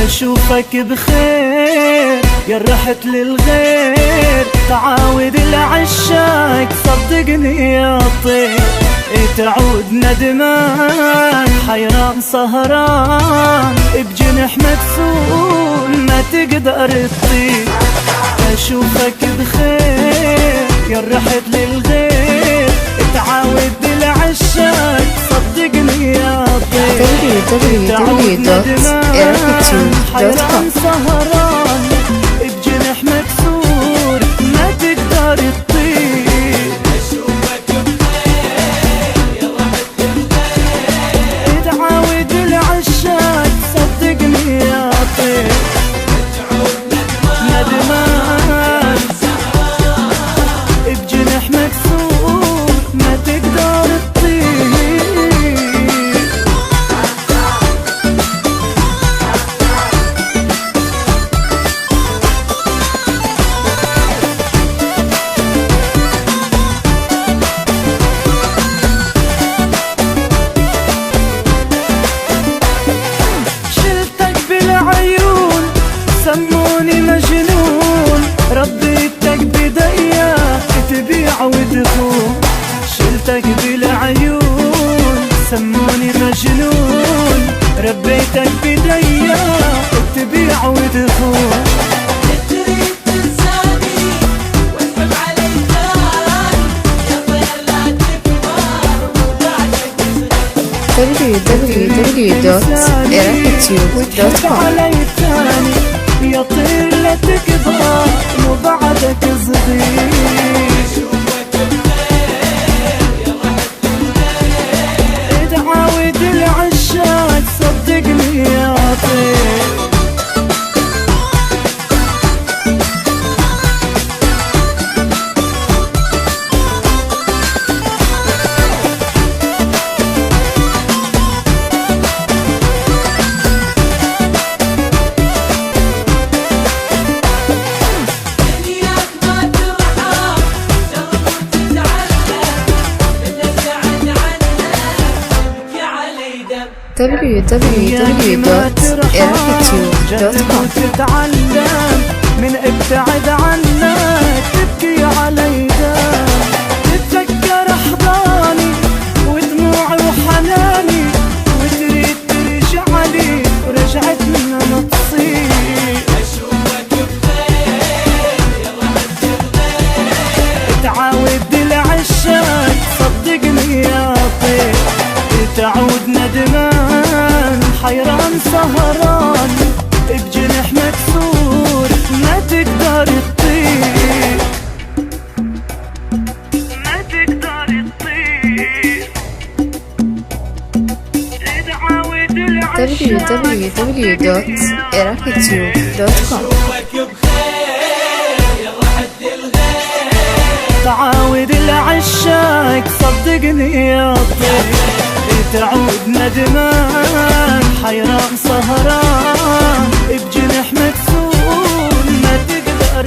اشوفك بخير يا رحت للغير، تعاود العشاق صدقني يا طير، تعود ندمان حيران سهران بجنح مكسور ما تقدر تطير. اشوفك بخير يا رحت للغير، تعاود العشاق صدقني يا طير، تعود ندمان حيران سهران بجنح مكسور ما تقدر تطير. اشوفك بخير يا رحت للغير، تعاود العشاق صدقني يا طير، تعود ندمان بجنح مكسور ما تقدر تطير. شلتك بالعيون سموني مجنون، ربيتك بديا تبيع وتخون. شلتك بالعيون سموني مجنون، ربيتك بديا تبيع وتخون. تريد تنساني واسحب علي ثاني، يا طير لا تكبر وبعدك www.iraqtube.com. يا طير لا تكبر وبعدك صغير. تعاود العشاق صدقني يا طير. www.iraqtube.com. تتعلم من ابتعد عنك تبكي علي دم، تتذكر احضاني ودموعي وحناني، وتريد ترجع لي ورجعتنا نتصير. اشوفك بخير يا رحت للغير، تعاود العشاق صدقني يا طير، تعود ندمان حيران سهران بجنح مكسور ما تقدر تطير، ما تقدر تطير. تعود العشاق www.iraqtube.com. تعاود العشاق صدقني يا طير، تعود ندمان حيران سهران بجنح مكسور ما تقدر